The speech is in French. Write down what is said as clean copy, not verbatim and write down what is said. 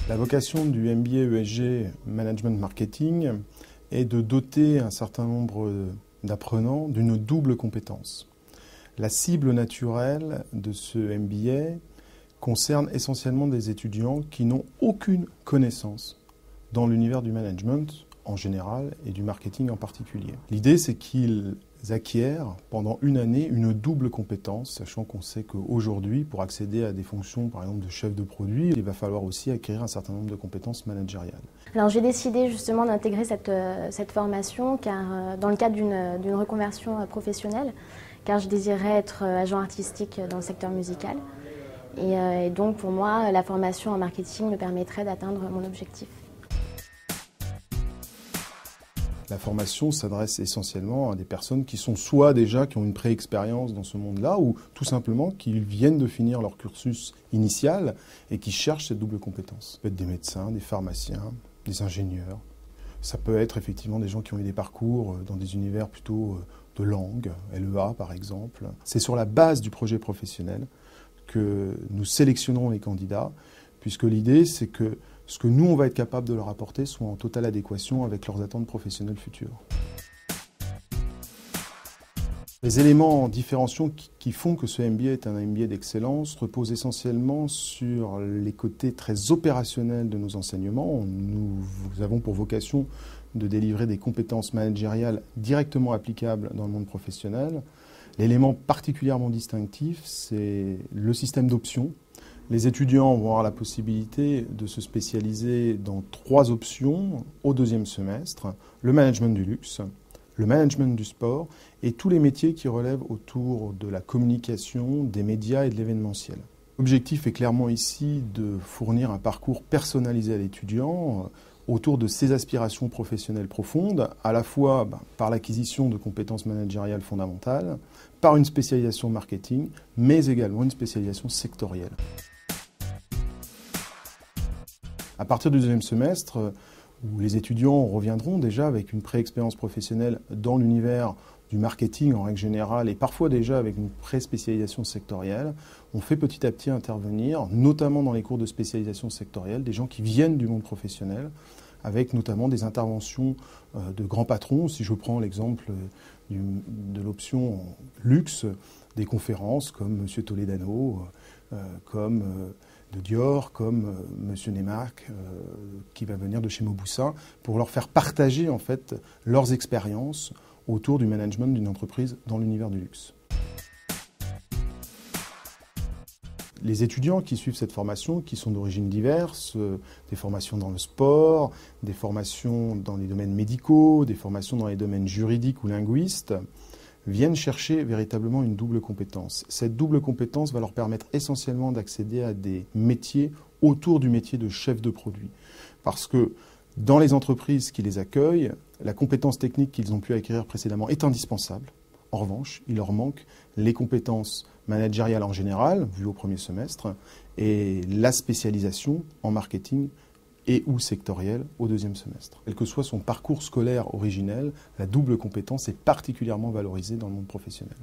La vocation du MBA ESG Management Marketing est de doter un certain nombre d'apprenants d'une double compétence. La cible naturelle de ce MBA concerne essentiellement des étudiants qui n'ont aucune connaissance dans l'univers du management en général et du marketing en particulier. L'idée, c'est qu'ils acquièrent pendant une année une double compétence, sachant qu'on sait qu'aujourd'hui, pour accéder à des fonctions, par exemple de chef de produit, il va falloir aussi acquérir un certain nombre de compétences managériales. Alors j'ai décidé justement d'intégrer cette formation car, dans le cadre d'une reconversion professionnelle, car je désirais être agent artistique dans le secteur musical. Et donc pour moi, la formation en marketing me permettrait d'atteindre mon objectif. La formation s'adresse essentiellement à des personnes qui sont soit déjà qui ont une pré-expérience dans ce monde-là, ou tout simplement qui viennent de finir leur cursus initial et qui cherchent cette double compétence. Ça peut être des médecins, des pharmaciens, des ingénieurs. Ça peut être effectivement des gens qui ont eu des parcours dans des univers plutôt de langue, LEA par exemple. C'est sur la base du projet professionnel que nous sélectionnerons les candidats, puisque l'idée c'est que ce que nous, on va être capable de leur apporter soit en totale adéquation avec leurs attentes professionnelles futures. Les éléments différenciants qui font que ce MBA est un MBA d'excellence reposent essentiellement sur les côtés très opérationnels de nos enseignements. Nous avons pour vocation de délivrer des compétences managériales directement applicables dans le monde professionnel. L'élément particulièrement distinctif, c'est le système d'options. Les étudiants vont avoir la possibilité de se spécialiser dans 3 options au 2e semestre, le management du luxe, le management du sport et tous les métiers qui relèvent autour de la communication, des médias et de l'événementiel. L'objectif est clairement ici de fournir un parcours personnalisé à l'étudiant autour de ses aspirations professionnelles profondes, à la fois par l'acquisition de compétences managériales fondamentales, par une spécialisation marketing, mais également une spécialisation sectorielle. À partir du 2e semestre, où les étudiants reviendront déjà avec une pré-expérience professionnelle dans l'univers du marketing en règle générale et parfois déjà avec une pré-spécialisation sectorielle, on fait petit à petit intervenir, notamment dans les cours de spécialisation sectorielle, des gens qui viennent du monde professionnel, avec notamment des interventions de grands patrons. Si je prends l'exemple de l'option luxe, des conférences comme M. Toledano, comme de Dior, comme M. Neymark, qui va venir de chez Mauboussin, pour leur faire partager en fait leurs expériences autour du management d'une entreprise dans l'univers du luxe. Les étudiants qui suivent cette formation, qui sont d'origines diverses, des formations dans le sport, des formations dans les domaines médicaux, des formations dans les domaines juridiques ou linguistes, viennent chercher véritablement une double compétence. Cette double compétence va leur permettre essentiellement d'accéder à des métiers autour du métier de chef de produit. Parce que dans les entreprises qui les accueillent, la compétence technique qu'ils ont pu acquérir précédemment est indispensable. En revanche, il leur manque les compétences managériales en général, vues au 1er semestre, et la spécialisation en marketing et ou sectoriel au 2e semestre. Quel que soit son parcours scolaire originel, la double compétence est particulièrement valorisée dans le monde professionnel.